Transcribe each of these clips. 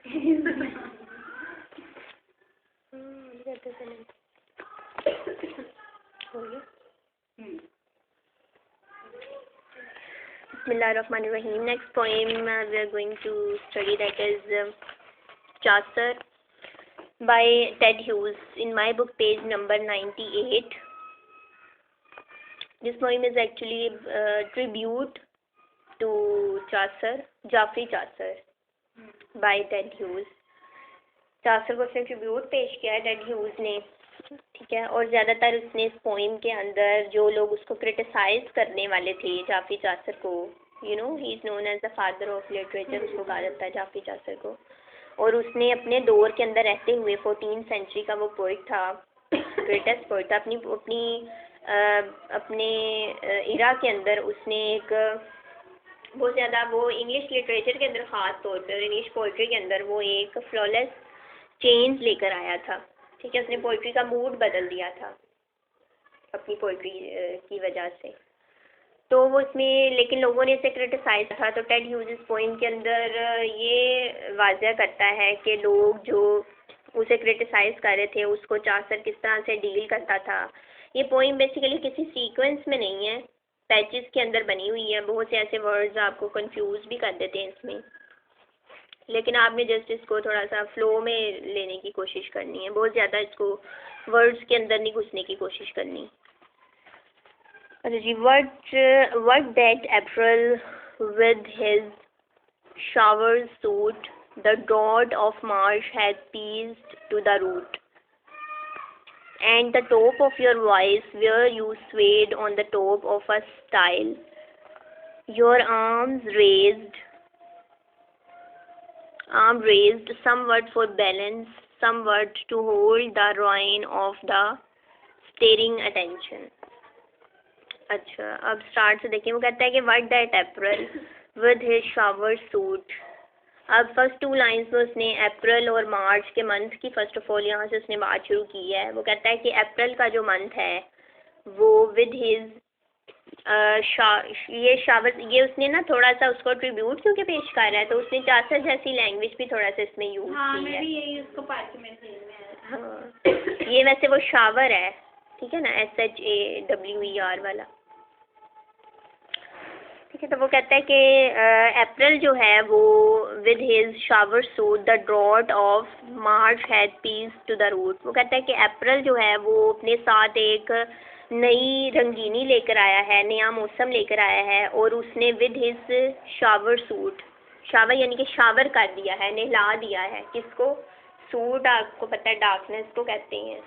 Bismillahirrahmanirrahim. Next poem we are going to study, that is Chaucer by Ted Hughes, in my book page number 98. This poem is actually a tribute to Chaucer, Geoffrey Chaucer by Ted Hughes. Chaucer को उसने tribute पेश किया है Ted Hughes ने, ठीक है। और ज़्यादातर उसने इस पोइम के अंदर जो लोग उसको क्रिटिसाइज करने वाले थे जाफी चासर को, you know he is known as the father of literature, उसको कहा जाता है जाफी चासर को। और उसने अपने दौर के अंदर रहते हुए 14th सेंचुरी का वो पोइट था, ग्रेटेस्ट पोइट था। अपने इरा के अंदर उसने एक बहुत ज़्यादा वो इंग्लिश लिटरेचर के अंदर ख़ास तौर पर और इंग्लिश पोइट्री के अंदर वो एक फ्लॉलेस चेंज लेकर आया था, ठीक है। उसने पोइट्री का मूड बदल दिया था अपनी पोइट्री की वजह से। तो वो इसमें, लेकिन लोगों ने इसे क्रिटिसाइज था। तो टेड ह्यूज इस पोइम के अंदर ये वाज़ह करता है कि लोग जो उसे क्रिटिसाइज कर रहे थे उसको चासर किस तरह से डील करता था। ये पोइम बेसिकली किसी सीक्वेंस में नहीं है, पैचेस के अंदर बनी हुई है। बहुत से ऐसे वर्ड्स आपको कंफ्यूज भी कर देते हैं इसमें, लेकिन आपने जस्ट इसको थोड़ा सा फ्लो में लेने की कोशिश करनी है, बहुत ज़्यादा इसको वर्ड्स के अंदर नहीं घुसने की कोशिश करनी। अच्छा जी, what that April with his showers suit, the drought of March had pierced to the root, and the top of your voice where you swayed on the top of a stile, your arms raised, somewhat for balance, somewhat to hold the rein of the staring attention. अच्छा, अब start से देखिए। वो कहता है कि what that April with his shower suit. अब first 2 lines में उसने अप्रैल और मार्च के मंथ की फर्स्ट ऑफ ऑल यहाँ से उसने बात शुरू की है। वो कहता है कि अप्रैल का जो मंथ है वो विद हिज ये शावर, ये उसने ना थोड़ा सा उसको ट्रिब्यूट क्योंकि पेश कर रहा है, तो उसने चासर जैसी लैंग्वेज भी थोड़ा सा इसमें यूज की है। यही उसको पार्टी में हाँ, ये वैसे वो शावर है, ठीक है ना, SHAWER वाला, ठीक है। तो वो कहता है कि अप्रैल जो है वो with his shower soote the drought of March had pierced to the root. वो कहता है कि अप्रैल जो है वो अपने साथ एक नई रंगीनी लेकर आया है, नया मौसम लेकर आया है, और उसने with his shower suit, shower यानी कि शावर कर दिया है, नहला दिया है। किसको? सूट आपको पता है डार्कनेस को कहते हैं,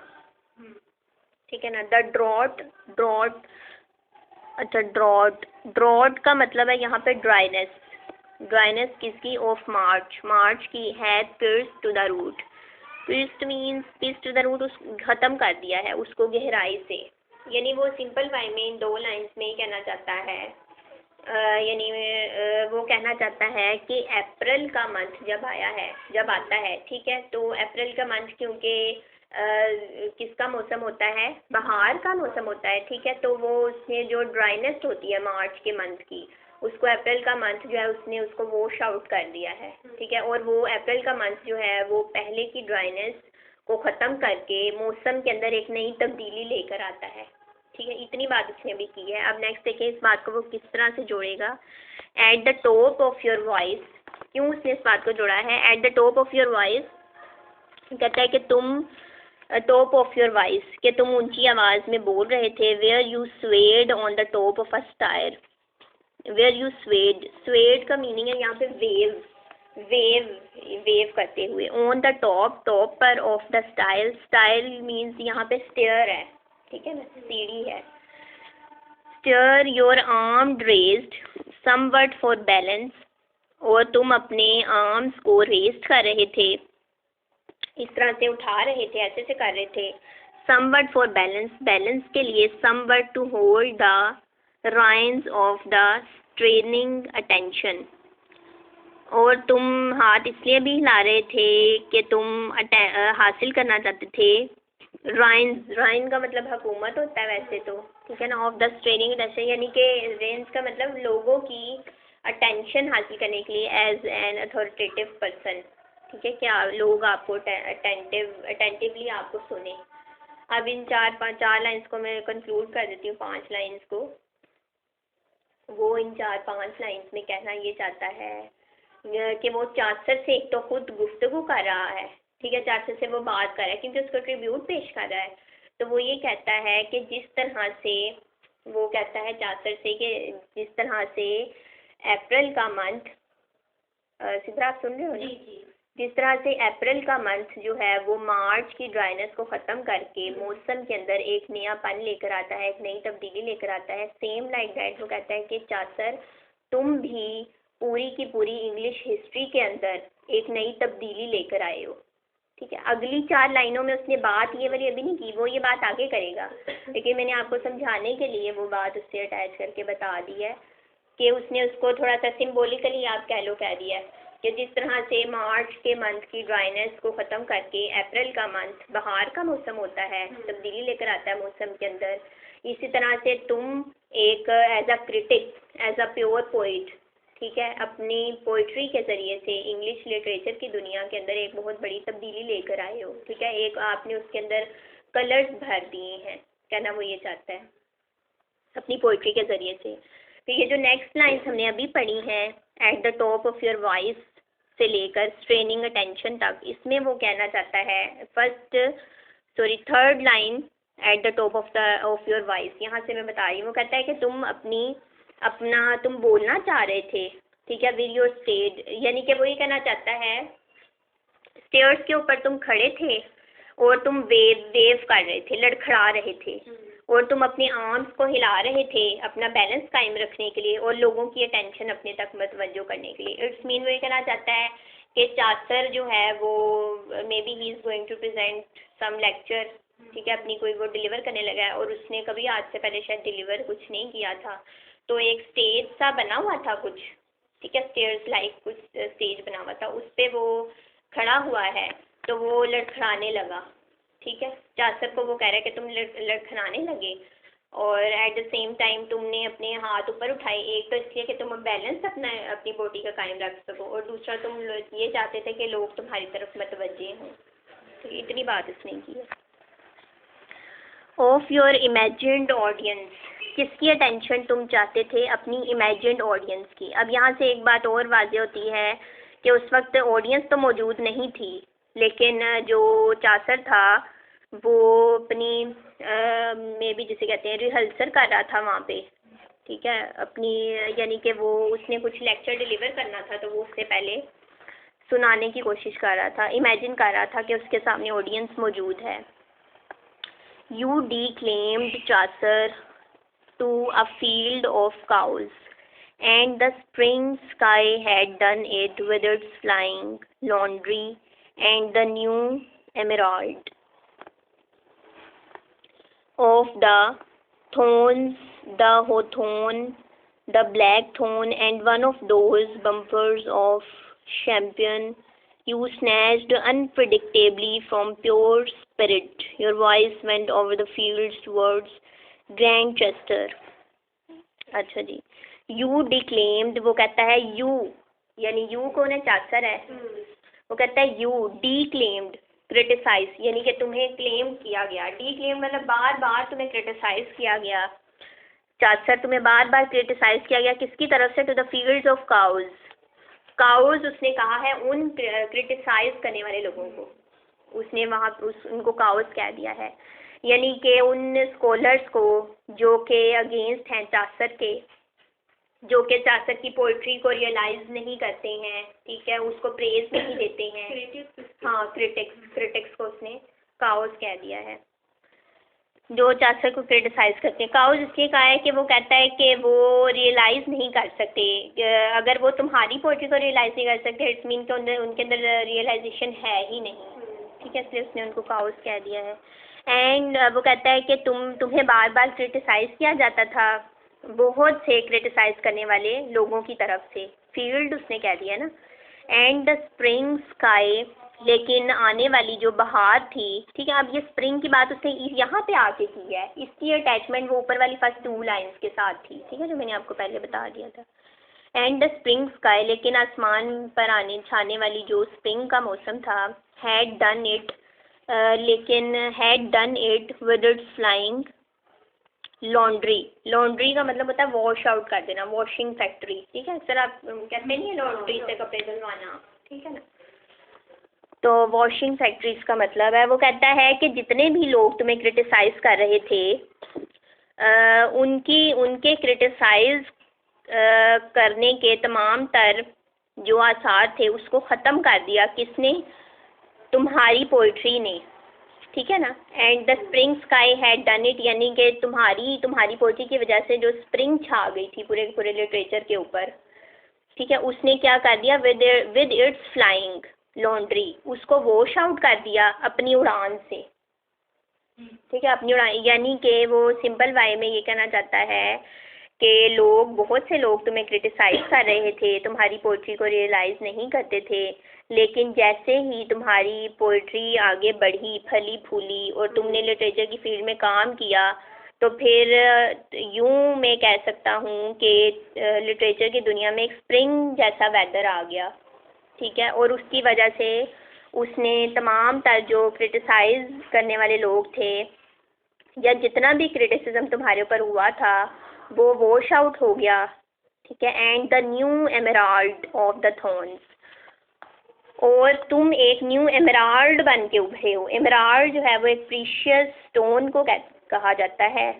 ठीक है ना। द ड्रॉट, अच्छा ड्रॉट का मतलब है यहाँ पे ड्राइनेस किसकी? ऑफ मार्च की है। Pierce to the root, pierced means pierce to the root, उस ख़त्म कर दिया है उसको गहराई से। यानी वो सिंपल वे में इन 2 लाइन्स में ही कहना चाहता है, यानी वो कहना चाहता है कि अप्रैल का मंथ जब आता है, ठीक है। तो अप्रैल का मंथ क्योंकि किसका मौसम होता है? बहार का मौसम होता है, ठीक है। तो वो उसमें जो ड्राइनेस होती है मार्च के मंथ की, उसको अप्रैल का मंथ जो है उसने उसको वॉश आउट कर दिया है, ठीक है। और वो अप्रैल का मंथ जो है वो पहले की ड्राइनेस को ख़त्म करके मौसम के अंदर एक नई तब्दीली लेकर आता है, ठीक है। इतनी बात उसने भी की है। अब नेक्स्ट देखें इस बात को वो किस तरह से जोड़ेगा। At the top of your voice, क्यों उसने इस बात को जोड़ा है? At the top of your voice, कहता है कि तुम टॉप ऑफ योर वॉइस, कि तुम ऊंची आवाज़ में बोल रहे थे। Where you swayed on the top of a stair, where you swayed का मीनिंग है यहाँ पे वेव करते हुए। ऑन द टॉप पर, ऑफ द स्टाइल मीन्स यहाँ पे स्टेयर है, ठीक है ना, सीढ़ी है। Stair your arm raised somewhat for balance, और तुम अपने आर्म्स को रेस्ट कर रहे थे, इस तरह से उठा रहे थे, ऐसे से कर रहे थे। समवट फॉर बैलेंस के लिए। Somewhat to hold the reins of the straining attention, और तुम हाथ इसलिए भी हिला रहे थे कि तुम हासिल करना चाहते थे। राइन का मतलब हुकूमत होता है वैसे तो, ठीक है ना। ऑफ द स्ट्रेनिंग अटेंशन यानी कि रेंज का मतलब लोगों की अटेंशन हासिल करने के लिए एज एन अथॉरिटेटिव पर्सन, ठीक है, क्या लोग आपको अटेंटिवली आपको सुने। अब इन चार लाइंस को मैं कंक्लूड कर देती हूँ, 5 लाइंस को। वो इन 4-5 लाइंस में कहना ये चाहता है कि वो चासर से एक तो खुद गुफ्तगू कर रहा है, ठीक है, चासर से वो बात कर रहा है क्योंकि उसको ट्रिब्यूट पेश कर रहा है। तो वो ये कहता है कि जिस तरह से वो कहता है चासर से कि जिस तरह से अप्रैल का मंथ, सिद्रा आप सुन रहे हो ना? जी। जिस तरह से अप्रैल का मंथ जो है वो मार्च की ड्राइनेस को ख़त्म करके मौसम के अंदर एक नयापन लेकर आता है, एक नई तब्दीली लेकर आता है, सेम लाइक दैट वो कहता है कि चासर तुम भी पूरी की पूरी इंग्लिश हिस्ट्री के अंदर एक नई तब्दीली लेकर आए हो। ठीक है, अगली 4 लाइनों में उसने बात ये वाली अभी नहीं की, वो ये बात आगे करेगा, लेकिन मैंने आपको समझाने के लिए वो बात उससे अटैच करके बता दी है कि उसने उसको थोड़ा सा सिम्बोलिकली आप कह लो कह दिया है कि जिस तरह से मार्च के मंथ की ड्राइनेस को ख़त्म करके अप्रैल का मंथ बहार का मौसम होता है, तब्दीली लेकर आता है मौसम के अंदर, इसी तरह से तुम एक as a critic, as a pure poet, ठीक है, अपनी पोइट्री के ज़रिए से इंग्लिश लिटरेचर की दुनिया के अंदर एक बहुत बड़ी तब्दीली लेकर आए हो। ठीक है, एक आपने उसके अंदर कलर्स भर दिए हैं, कहना वो ये चाहता है अपनी पोइट्री के ज़रिए से। तो ये जो नेक्स्ट लाइन्स हमने अभी पढ़ी हैं, at the top of your voice से लेकर स्ट्रेनिंग अटेंशन तक, इसमें वो कहना चाहता है third line at the top of your voice, यहाँ से मैं बता रही हूँ, वो कहता है कि तुम बोलना चाह रहे थे, ठीक है, विद योर स्टेड, यानी कि वो ये कहना चाहता है स्टेयर्स के ऊपर तुम खड़े थे और तुम वेव कर रहे थे, लड़खड़ा रहे थे, और तुम अपने आर्म्स को हिला रहे थे अपना बैलेंस कायम रखने के लिए और लोगों की अटेंशन अपने तक मतवज्जो करने के लिए। इट्स मीन वो ये कहना चाहता है कि चासर जो है वो may be he is going to present some lecture, ठीक है, अपनी कोई वो डिलीवर करने लगा है और उसने कभी आज से पहले शायद डिलीवर कुछ नहीं किया था, तो एक स्टेज सा बना हुआ था कुछ, ठीक है, स्टेयर्स लाइक कुछ स्टेज बना हुआ था, उस पर वो खड़ा हुआ है, तो वो लड़खड़ाने लगा। ठीक है, चासर को वो कह रहा है कि तुम लड़खड़ाने लगे और एट द सेम टाइम तुमने अपने हाथ ऊपर उठाए, एक तो इसलिए कि तुम बैलेंस अपनी बॉडी का कायम रख सको, और दूसरा तुम ये चाहते थे कि लोग तुम्हारी तरफ मतवज्जे हों। तो इतनी बात इसने की है। ऑफ योर इमेजिन्ड ऑडियंस, किसकी अटेंशन तुम चाहते थे? अपनी इमेजिन्ड ऑडियंस की। अब यहाँ से एक बात और वाज़ेह होती है कि उस वक्त ऑडियंस तो मौजूद नहीं थी, लेकिन जो चासर था वो अपनी मे बी जिसे कहते हैं रिहर्सल कर रहा था वहाँ पे, ठीक है, अपनी यानी कि वो उसने कुछ लेक्चर डिलीवर करना था, तो वो उससे पहले सुनाने की कोशिश कर रहा था, इमेजिन कर रहा था कि उसके सामने ऑडियंस मौजूद है। You declaimed Chaucer to a field of cows, and the spring sky had done it with its flying laundry and the new emerald. Of the thorns, the hawthorn, the blackthorn, and one of those bumpers of champagne you snatched unpredictably from pure spirit. Your voice went over the fields towards Grantchester. अच्छा जी, you declaimed, वो कहता है you, यानी you कौन है? Chaucer है। वो कहता है you declaimed, क्रिटिसाइज, यानी कि तुम्हें क्लेम किया गया, declaim मतलब बार बार तुम्हें क्रिटिसाइज किया गया, चासर तुम्हें बार बार क्रिटिसाइज किया गया, किसकी तरफ से? To the fields of cows. Cows उसने कहा है उन क्रिटिसाइज करने वाले लोगों को, उसने वहाँ उनको काउज कह दिया है, यानी कि उन स्कॉलर्स को जो कि अगेंस्ट हैं चासर के, जो कि चासर की पोइट्री को रियलाइज नहीं करते हैं, ठीक है, उसको प्रेज नहीं देते हैं। हाँ, क्रिटिक्स को उसने काउज कह दिया है, जो चासर को क्रिटिसाइज करते हैं। काउज इसलिए कहा है कि वो कहता है कि वो रियलाइज़ नहीं कर सकते, अगर वो तुम्हारी पोइट्री को रियलाइज़ नहीं कर सकते, इट्स मीन कि उनके अंदर रियलाइजेशन है ही नहीं, ठीक है, इसलिए उसने उनको काउज कह दिया है। एंड वो कहता है कि तुम्हें बार बार क्रिटिसाइज़ किया जाता था बहुत से क्रिटिसाइज़ करने वाले लोगों की तरफ से, फील्ड उसने कह दिया ना, एंड द स्प्रिंग स्काई, लेकिन आने वाली जो बहार थी, ठीक है, अब ये स्प्रिंग की बात उसने यहाँ पे आके की है, इसकी अटैचमेंट वो ऊपर वाली फर्स्ट 2 लाइन्स के साथ थी, ठीक है, जो मैंने आपको पहले बता दिया था। एंड द स्प्रिंग स्काई, लेकिन आसमान पर आने छाने वाली जो स्प्रिंग का मौसम था, हैड डन इट, लेकिन had done it with its flying laundry. Laundry का मतलब होता है वॉश आउट कर देना, वॉशिंग फैक्ट्री, ठीक है सर, आप कहते नहीं है लॉन्ड्री से कपड़े धुलवाना, ठीक है ना, तो वॉशिंग फैक्ट्रीज का मतलब है। वो कहता है कि जितने भी लोग तुम्हें क्रिटिसाइज कर रहे थे, उनके क्रिटिसाइज करने के तमाम तर जो आसार थे उसको ख़त्म कर दिया किसने? तुम्हारी पोइट्री ने, ठीक है ना। And the spring sky had done it, यानी कि तुम्हारी पोइट्री की वजह से जो स्प्रिंग छा गई थी पूरे पूरे लिटरेचर के ऊपर, ठीक है, उसने क्या कर दिया? विद इट्स फ्लाइंग लॉन्ड्री, उसको वॉश आउट कर दिया अपनी उड़ान से, ठीक है, अपनी उड़ान। यानी कि वो सिंपल वाई में ये कहना चाहता है कि बहुत से लोग तुम्हें क्रिटिसाइज कर रहे थे, तुम्हारी पोइट्री को रियलाइज़ नहीं करते थे, लेकिन जैसे ही तुम्हारी पोइट्री आगे बढ़ी, फली फूली और तुमने लिटरेचर की फील्ड में काम किया, तो फिर यूँ मैं कह सकता हूँ कि लिटरेचर की दुनिया में एक स्प्रिंग जैसा वेदर आ गया, ठीक है, और उसकी वजह से उसने तमाम तर जो क्रिटिसाइज करने वाले लोग थे या जितना भी क्रिटिसिज्म तुम्हारे ऊपर हुआ था वो वॉश आउट हो गया, ठीक है। And the new emerald of the thorns, और तुम एक न्यू एमराल्ड बन के उभरे हो। एमराल्ड जो है वो एक प्रीशियस स्टोन को कहा जाता है,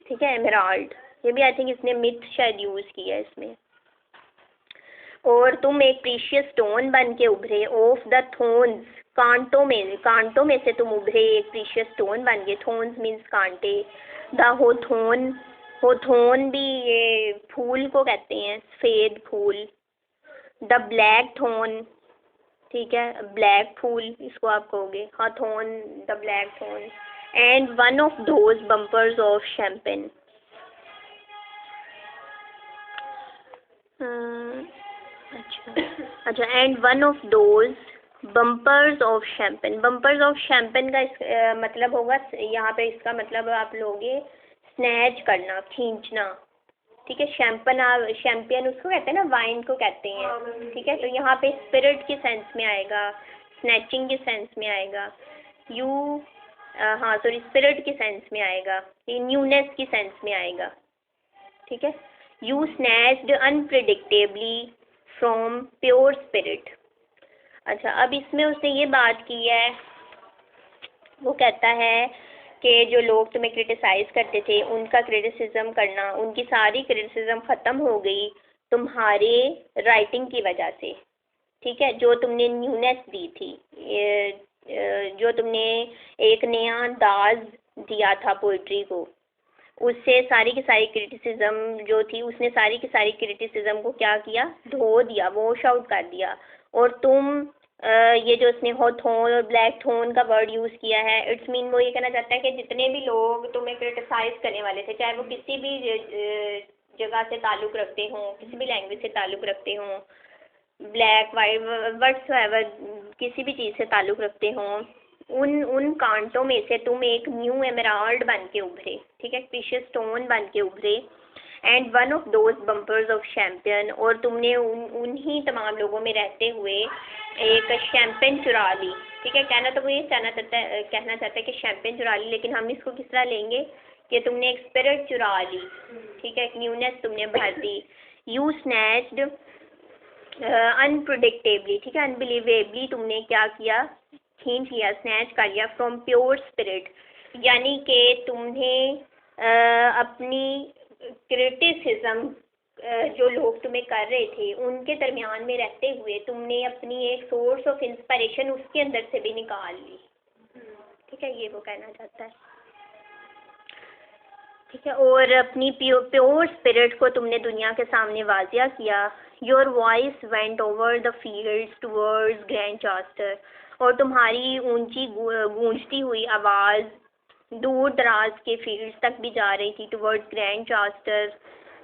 ठीक है, एमराल्ड। ये भी आई थिंक इसने मिथ शायद यूज़ किया है इसमें। और तुम एक प्रीशियस स्टोन बन के उभरे ऑफ द थॉर्न्स, कांटों में से तुम उभरे, एक प्रीशियस स्टोन बन गए। थॉर्न्स मीन्स कांटे। द होथोन भी ये फूल को कहते हैं, सफ़ेद फूल। द ब्लैक थॉर्न, ठीक है, ब्लैक फूल इसको आप कहोगे, हाँ, thorn, the black thorn. And one of those bumpers of champagne, अच्छा, and one of those bumpers of champagne. Bumpers of champagne का मतलब होगा, यहाँ पे इसका मतलब आप लोगे स्नैच करना, खींचना, ठीक है। शैम्पियन उसको कहते हैं ना, वाइन को कहते हैं, ठीक है, तो यहाँ पे स्पिरिट की सेंस में आएगा, स्नैचिंग की सेंस में आएगा, हाँ सॉरी, स्पिरिट की सेंस में आएगा, ये न्यूनेस की सेंस में आएगा, ठीक है। You snatched unpredictably from pure spirit. अच्छा, अब इसमें उसने ये बात की है, वो कहता है कि जो लोग तुम्हें क्रिटिसाइज़ करते थे उनका क्रिटिसिज्म करना, उनकी सारी क्रिटिसिज्म ख़त्म हो गई तुम्हारे राइटिंग की वजह से, ठीक है, जो तुमने न्यूनेस दी थी, जो तुमने एक नया अंदाज दिया था पोइट्री को, उससे सारी की सारी क्रिटिसिज्म जो थी, उसने सारी की सारी क्रिटिसिज्म को क्या किया? धो दिया, वॉश आउट कर दिया। और तुम ये जो उसने होथोन और ब्लैक थोन का वर्ड यूज़ किया है, इट्स मीन वो ये कहना चाहता है कि जितने भी लोग तुम्हें क्रिटिसाइज करने वाले थे, चाहे वो किसी भी जगह से ताल्लुक़ रखते हों, किसी भी लैंग्वेज से ताल्लुक़ रखते हों, ब्लैक वाइट व्हाटसोएवर किसी भी चीज़ से ताल्लुक़ रखते हों, उन कांटों में से तुम एक न्यू एमराल्ड बन के उभरे, ठीक है, प्रीशियस स्टोन बन के उभरे। And one of those bumpers of champion, और तुमने उन्हीं तमाम लोगों में रहते हुए एक शैम्पेन चुरा ली, ठीक है। कहना तो वो ये कहना चाहता है कि शैम्पेन चुरा ली, लेकिन हम इसको किस तरह लेंगे कि तुमने एक स्पिरिट चुरा ली, ठीक है, एक न्यूनेस तुमने भर दी। यू स्नैच्ड अनप्रिडिक्टेबली, ठीक है, अनबिलीवेबली तुमने क्या किया? खींच लिया, स्नैच कर लिया फ्रॉम प्योर स्पिरिट, यानी कि तुम्हें अपनी क्रिटिसिज्म जो लोग तुम्हें कर रहे थे उनके दरमियान में रहते हुए तुमने अपनी एक सोर्स ऑफ इंस्पिरेशन उसके अंदर से भी निकाल ली, ठीक है, ये वो कहना चाहता है, ठीक है। और अपनी प्योर स्पिरिट को तुमने दुनिया के सामने वाजिया किया। Your voice went over the fields towards Grantchester, और तुम्हारी ऊंची गूंजती हुई आवाज़ दूर दराज के फील्ड्स तक भी जा रही थी, टूवर्ड्स ग्रैंडचास्टर।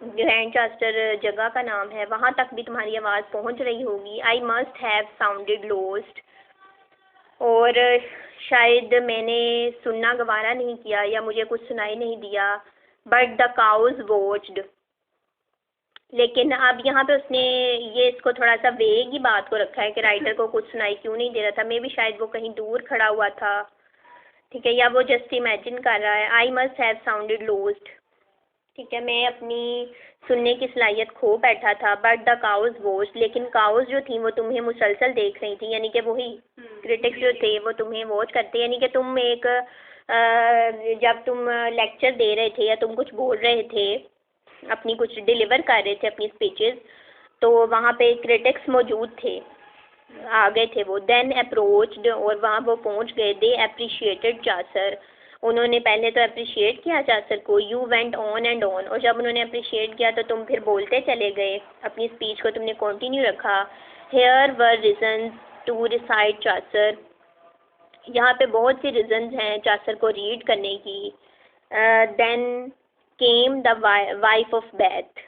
ग्रैंडचास्टर जगह का नाम है, वहाँ तक भी तुम्हारी आवाज़ पहुँच रही होगी। I must have sounded lost, और शायद मैंने सुनना गवारा नहीं किया या मुझे कुछ सुनाई नहीं दिया। बट द काउज वॉच्ड, लेकिन अब यहाँ पे उसने ये इसको थोड़ा सा वेग ही बात को रखा है कि राइटर को कुछ सुनाई क्यों नहीं दे रहा था। मे भी शायद वो कहीं दूर खड़ा हुआ था, ठीक है, या वो जस्ट इमेजिन कर रहा है। I must have sounded lost, ठीक है, मैं अपनी सुनने की सलाहियत खो बैठा था। बट द काउज वॉच, लेकिन काउज जो थी वो तुम्हें मुसलसल देख रही थी, यानी कि वही क्रिटिक्स जो थे वो तुम्हें वॉच करते, यानी कि तुम एक जब तुम लेक्चर दे रहे थे या तुम कुछ बोल रहे थे, अपनी कुछ डिलीवर कर रहे थे अपनी स्पीचेस, तो वहाँ पे क्रिटिक्स मौजूद थे, आ गए थे वो। देन अप्रोच्ड, और वहाँ वो पहुँच गए। दे अप्रिशिएटेड चासर, उन्होंने पहले तो अप्रिशिएट किया चासर को। You went on and on, और जब उन्होंने अप्रिशिएट किया तो तुम फिर बोलते चले गए, अपनी स्पीच को तुमने कंटिन्यू रखा। Here were reasons to recite Chaucer, यहाँ पे बहुत सी रीजन्स हैं चासर को रीड करने की। Then came the wife of Bath,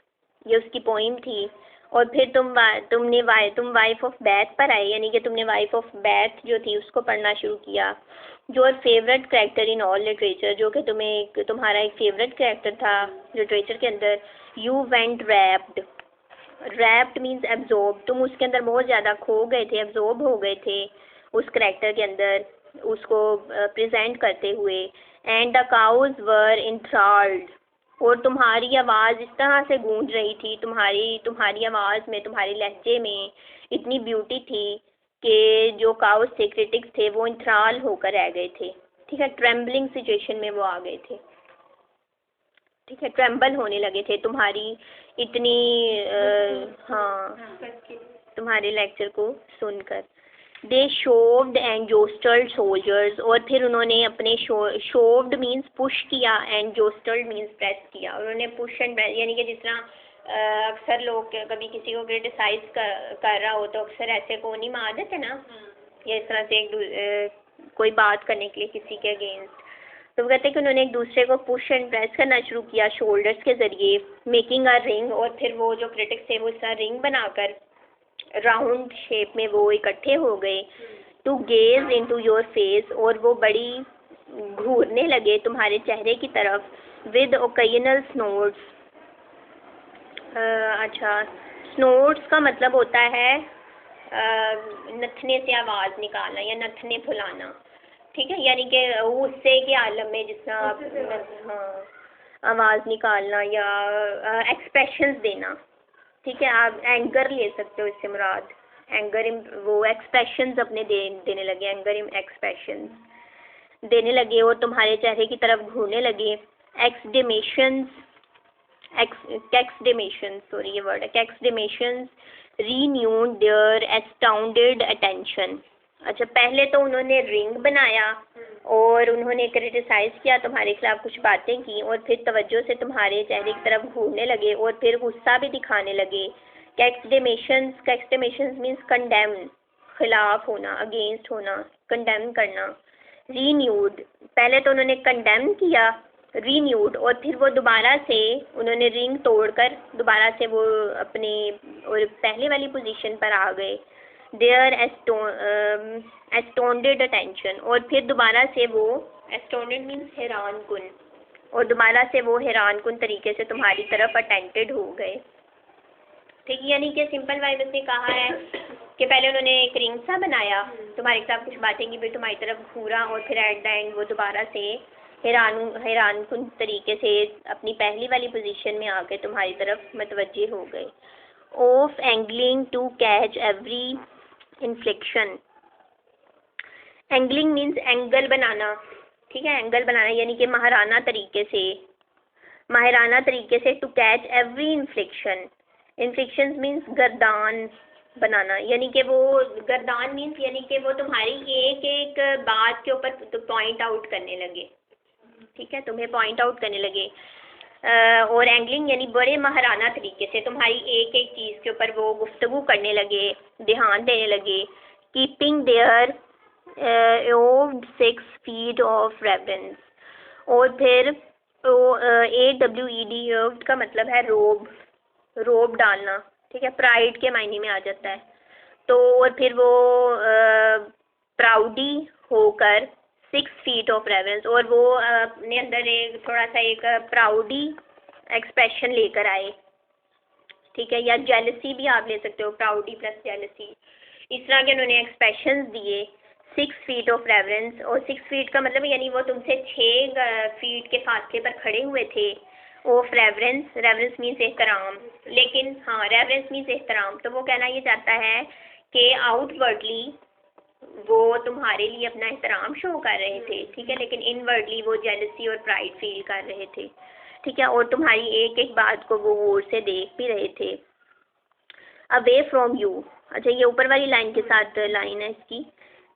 ये उसकी पोइम थी। और फिर तुम वाइफ ऑफ बैथ पर आए, यानी कि तुमने वाइफ ऑफ बैथ जो थी उसको पढ़ना शुरू किया। Your favourite character in all literature, जो कि तुम्हारा एक फेवरेट कैरेक्टर था लिटरेचर के अंदर। You went wrapped, wrapped means absorb, तुम उसके अंदर बहुत ज़्यादा खो गए थे, एब्जॉर्ब हो गए थे उस कैरेक्टर के अंदर, उसको प्रेजेंट करते हुए। एंड द काउज वर इंथ्राल्ड, और तुम्हारी आवाज़ इस तरह से गूंज रही थी, तुम्हारी आवाज़ में, तुम्हारे लहजे में इतनी ब्यूटी थी कि जो काउज थे, क्रिटिक्स थे, वो इंथ्राल होकर रह गए थे, ठीक है, ट्रेम्बलिंग सिचुएशन में वो आ गए थे, ठीक है, ट्रेम्बल होने लगे थे तुम्हारी इतनी हाँ, तुम्हारे लेक्चर को सुनकर। दे शोव्ड एंड जोस्टल्ड सोल्जर्स, और फिर उन्होंने अपने शोव्ड मीन्स पुश किया, एंड जोस्टल्ड मीन्स प्रेस किया। उन्होंने पुश एंड प्रेस, यानी कि जिस तरह अक्सर लोग कभी किसी को क्रिटिसाइज कर रहा हो तो अक्सर ऐसे को नहीं मार देते ना, या इस तरह से कोई बात करने के लिए किसी के अगेंस्ट, तो वो कहते हैं कि उन्होंने एक दूसरे को पुश एंड प्रेस करना शुरू किया शोल्डर्स के ज़रिए, मेकिंग अ रिंग, और फिर वो जो क्रिटिक्स थे वो इस तरह रिंग बनाकर राउंड शेप में वो इकट्ठे हो गए। To gaze into your face, और वो बड़ी घूरने लगे तुम्हारे चेहरे की तरफ। विद ओकेजनल स्नोर्ट्स, अच्छा, स्नोर्ट्स का मतलब होता है नथने से आवाज़ निकालना या नथने फुलाना, ठीक है, यानी कि गुस्से के आलम में जिस तरह हाँ आवाज़ निकालना या एक्सप्रेशंस देना, ठीक है, आप एंगर ले सकते हो इससे मुराद, एंगर वो एक्सप्रेशंस अपने देने लगे, एंगर एक्सप्रेशंस देने लगे, और तुम्हारे चेहरे की तरफ घूरने लगे। कैक्सडेमेशंस, सॉरी ये वर्ड है, कैक्सडेमेशंस रीन्यूड देयर एस्टाउंडेड अटेंशन। अच्छा, पहले तो उन्होंने रिंग बनाया और उन्होंने क्रिटिसाइज़ किया, तुम्हारे खिलाफ कुछ बातें की, और फिर तवज्जो से तुम्हारे चेहरे की तरफ घूरने लगे और फिर गुस्सा भी दिखाने लगे। कैक्सडेमेशंस मीन्स कंडेम, खिलाफ होना, अगेंस्ट होना, कंडेम करना। रीन्यूड, पहले तो उन्होंने कंडेम किया, रीन्यूड, और फिर वो दोबारा से उन्होंने रिंग तोड़कर दोबारा से वो अपने और पहले वाली पोजीशन पर आ गए। देयर एस्टोंडेड अटेंशन, और फिर दोबारा से वो एस्टोंडेड मीन्स हैरान कुन, और दोबारा से वो हैरान कुन तरीके से तुम्हारी तरफ अटेंटेड हो गए, ठीक है, यानी कि सिंपल वाइज ने कहा है कि पहले उन्होंने एक रिंग सा बनाया, तुम्हारे साथ कुछ बातें की, फिर तुम्हारी तरफ घूरा, और फिर एट द एंड वो दोबारा से हैरान कुन तरीके से अपनी पहली वाली पोजीशन में आके तुम्हारी तरफ मतवज्जे हो गए। Of angling to catch every inflection, angling means angle बनाना, ठीक है, एंगल बनाना यानी कि माहिराना तरीके से to catch every inflection, inflection means गर्दान बनाना, यानी कि वो गर्दान मीन्स यानी कि वो तुम्हारी एक एक बात के ऊपर तो पॉइंट आउट करने लगे, ठीक है, तुम्हें पॉइंट आउट करने लगे। और एंगलिंग यानी बड़े महाराना तरीके से तुम्हारी एक एक चीज़ के ऊपर वो गुफ्तगू करने लगे, ध्यान देने लगे। Keeping their 6 feet of reverence, और फिर AWED का मतलब है रोब डालना, ठीक है, प्राइड के मायने में आ जाता है, तो और फिर वो प्राउडी होकर 6 feet ऑफ रेवरेंस, और वो अपने अंदर एक थोड़ा सा एक प्राउडी एक्सप्रेशन लेकर आए, ठीक है, या जेलसी भी आप ले सकते हो, प्राउडी प्लस जेलसी। इस तरह के उन्होंने एक्सप्रेशंस दिए। 6 फीट ऑफ रेवरेंस, और 6 फीट का मतलब यानी वो तुमसे 6 फीट के फासले पर खड़े हुए थे। ऑफ रेवरेंस, रेवरेंस मीन्स एहतराम, लेकिन हाँ रेवरेंस मीन्स एहतराम, तो वो कहना ये चाहता है कि आउटवर्डली वो तुम्हारे लिए अपना एहतराम शो कर रहे थे, ठीक है, लेकिन इनवर्डली वो जेलसी और प्राइड फील कर रहे थे, ठीक है, और तुम्हारी एक एक बात को वो गौर से देख भी रहे थे। अवे फ्रॉम यू, अच्छा ये ऊपर वाली लाइन के साथ लाइन है इसकी।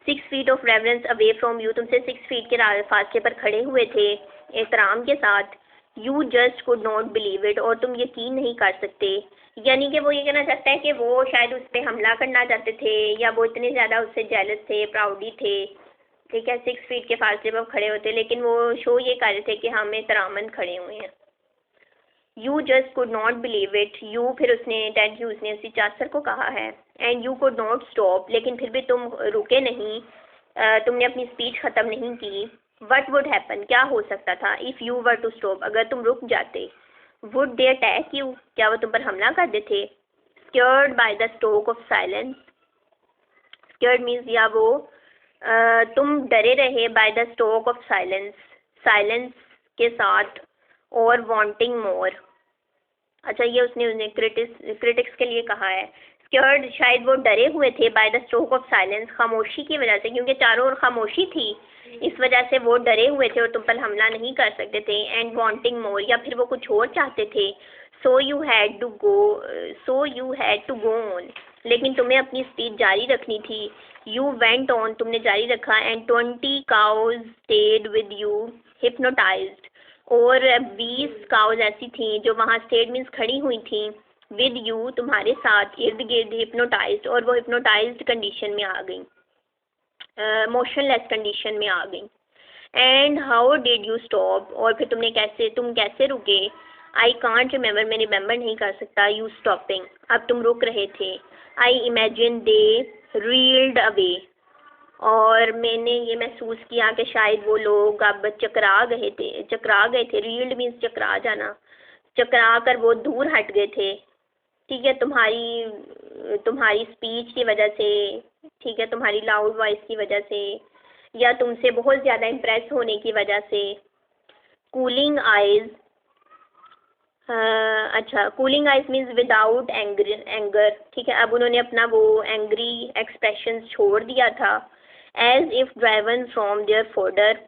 6 feet of reverence away from you, तुमसे 6 फीट के फासले पर खड़े हुए थे एहतराम के साथ। You just could not believe it, और तुम यकीन नहीं कर सकते, यानी कि वो ये कहना चाहता है कि वो शायद उस पर हमला करना चाहते थे, या वो इतने ज़्यादा उससे जेलस थे, प्राउडी थे, ठीक है, 6 फीट के फासले पर खड़े होते, लेकिन वो शो ये कर रहे थे कि हम एहतरामन खड़े हुए हैं। You just could not believe it, you फिर उसने टेड ह्यूज ने उसी चासर को कहा है, and you could not stop, लेकिन फिर भी तुम रुके नहीं, तुमने अपनी स्पीच ख़त्म नहीं की। वट वुड हैपन, क्या हो सकता था, if you were to stop, अगर तुम रुक जाते। वुड दे अटैक यू, क्या वो तुम पर हमला कर देते। Scared by the stroke of silence, scared means या वो तुम डरे रहे by the stroke of silence, silence के साथ, और वांटिंग मोर, अच्छा ये उसने उन्हें क्रिटिक्स के लिए कहा है। स्क्योर्ड शायद वो डरे हुए थे by the stroke of silence, खामोशी की वजह से, क्योंकि चारों ओर खामोशी थी, इस वजह से वो डरे हुए थे और तुम पर हमला नहीं कर सकते थे। एंड वांटिंग मोर, या फिर वो कुछ और चाहते थे। So you had to go on, लेकिन तुम्हें अपनी स्पीच जारी रखनी थी। यू वेंट ऑन, तुमने जारी रखा। And 20 cows stayed with you hypnotised, और 20 काउज ऐसी थी जो वहाँ स्टेड मीन्स खड़ी हुई थी, विद यू तुम्हारे साथ, इर्द गिर्द, हिप्नोटाइज्ड, और वो हिप्नोटाइज्ड कंडीशन में आ गई, मोशनलेस कंडीशन में आ गई। And how did you stop, और फिर तुम कैसे रुके। आई कांट रिमेंबर, मैं रिमेंबर नहीं कर सकता। यू स्टॉपिंग, अब तुम रुक रहे थे। I imagine they reeled away, और मैंने ये महसूस किया कि शायद वो लोग अब चकरा गए थे। रील्ड मीन्स चकरा जाना, चकरा कर वो दूर हट गए थे, ठीक है, तुम्हारी स्पीच की वजह से, ठीक है, तुम्हारी लाउड वॉइस की वजह से, या तुमसे बहुत ज़्यादा इम्प्रेस होने की वजह से। कूलिंग आइज, अच्छा cooling eyes means without anger, ठीक है, अब उन्होंने अपना वो एंग्री एक्सप्रेशन छोड़ दिया था। As if driven from their fodder,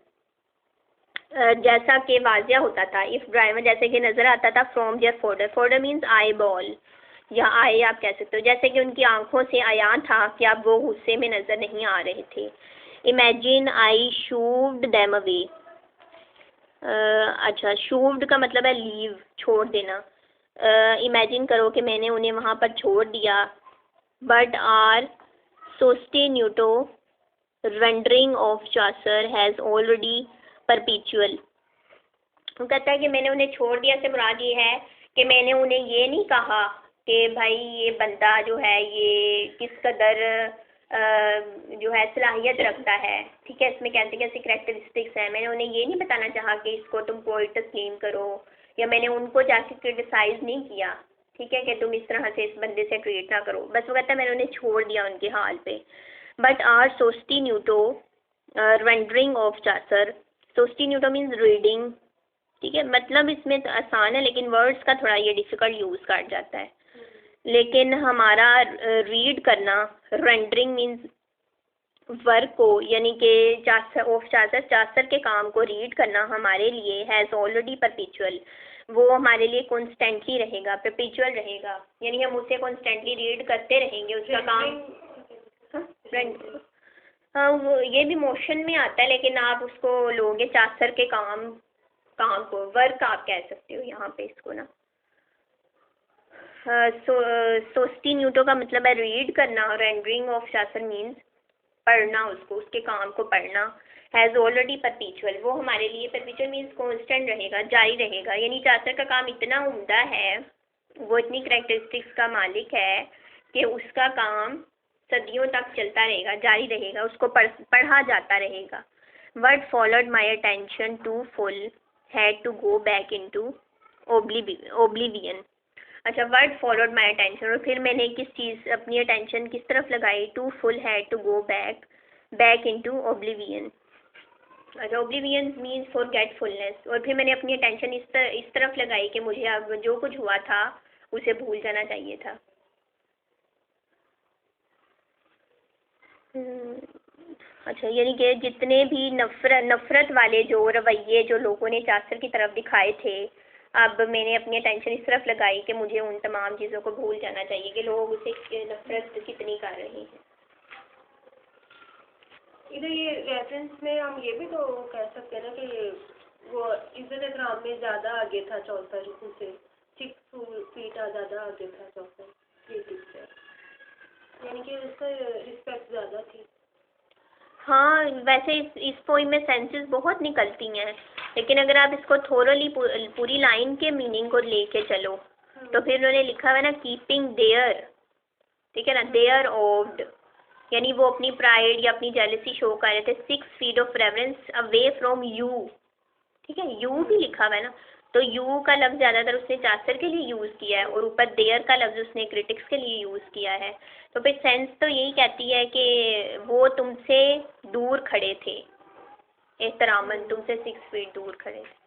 जैसा कि वाजिया होता था, इफ ड्राइवर जैसे कि नज़र आता था, from their fodder, fodder means eye ball, या आई आप कह सकते हो, जैसे कि उनकी आंखों से आया था कि अब वो गुस्से में नज़र नहीं आ रहे थे। इमेजिन आई शूव्ड देम अवे, अच्छा शूव्ड का मतलब है लीव, छोड़ देना। इमेजिन करो कि मैंने उन्हें वहाँ पर छोड़ दिया। But our sostenuto rendering of Chaucer has already perpetual, वो कहता है कि मैंने उन्हें छोड़ दिया से मुराद ये है कि मैंने उन्हें ये नहीं कहा कि भाई ये बंदा जो है ये किस कदर जो है सलाहियत रखता है, ठीक है, इसमें कैसे कैसे करेक्टरिस्टिक्स हैं, मैंने उन्हें ये नहीं बताना चाहा कि इसको तुम पोइट तस्लीम करो, या मैंने उनको जाके क्रिटिसाइज नहीं किया, ठीक है, कि तुम इस तरह से इस बंदे से ट्रीट ना करो, बस वो कहता है मैंने उन्हें छोड़ दिया उनके हाल पे। But our sostenuto rendering of Chaucer, sostenuto means reading, ठीक है, मतलब इसमें तो आसान है लेकिन वर्ड्स का थोड़ा ये डिफ़िकल्ट यूज़ कर जाता है। लेकिन हमारा रीड करना, रेंडरिंग मीन्स वर्क को, यानी कि चासर के काम को रीड करना हमारे लिए हैज़ ऑलरेडी परपीचुअल, वो हमारे लिए कॉन्स्टेंटली रहेगा, परपीचुअल रहेगा, यानी हम उसे कॉन्स्टेंटली रीड करते रहेंगे उसका काम। हाँ वो ये भी मोशन में आता है, लेकिन आप उसको लोगे चासर के काम को, वर्क आप कह सकते हो यहाँ पे इसको ना। सोस्टिन्यूटो का मतलब है रीड करना, रेंडरिंग ऑफ चासर मीन्स पढ़ना, उसको उसके काम को पढ़ना। हैज़ ऑलरेडी परपीचुअल, वो हमारे लिए परपीचुअल मीन्स कॉन्स्टेंट रहेगा, जारी रहेगा, यानी चासर का काम इतना उम्दा है, वो इतनी करेक्टरिस्टिक्स का मालिक है कि उसका काम सदियों तक चलता रहेगा, जारी रहेगा, उसको पढ़ा जाता रहेगा। Word followed my attention to full, had to go back into oblivion, अच्छा, वर्ड फॉलोड माई अटेंशन, और फिर मैंने किस चीज़ अपनी अटेंशन किस तरफ लगाई, to full had to go back back into oblivion. अच्छा, ओब्लिवियन मीन्स फॉरगेटफुलनेस, और फिर मैंने अपनी अटेंशन इस तरफ लगाई कि मुझे अब जो कुछ हुआ था उसे भूल जाना चाहिए था। अच्छा, यानी कि जितने भी नफ़रत वाले जो रवैये जो लोगों ने चासर की तरफ दिखाए थे, अब मैंने अपनी अटेंशन इस तरफ लगाई कि मुझे उन तमाम चीज़ों को भूल जाना चाहिए कि लोग उसे नफ़रत कितनी कर रहे हैं। इधर ये रेफरेंस में हम ये भी तो कह सकते हैं ना कि वो इज्जत इकराम में ज़्यादा आगे था चौसर उनसे, 6 फीट ज़्यादा आगे था चौसर से, यानी कि उसका रिस्पेक्ट ज़्यादा थी। हाँ, वैसे इस पोइम में सेंसेस बहुत निकलती हैं, लेकिन अगर आप इसको थोरली पूरी लाइन के मीनिंग को लेके चलो तो फिर उन्होंने लिखा हुआ है ना, कीपिंग देयर, ठीक है ना, देयर ओव्ड, यानी वो अपनी प्राइड या अपनी जेलसी शो कर रहे थे, 6 feet of reverence away from you, ठीक है, यू भी लिखा हुआ है ना, तो यू का लफ्ज़ ज़्यादातर उसने चासर के लिए यूज़ किया है और ऊपर देयर का लफ्ज़ उसने क्रिटिक्स के लिए यूज़ किया है। तो फिर सेंस तो यही कहती है कि वो तुमसे दूर खड़े थे, एहतरामन तुमसे 6 फीट दूर खड़े थे।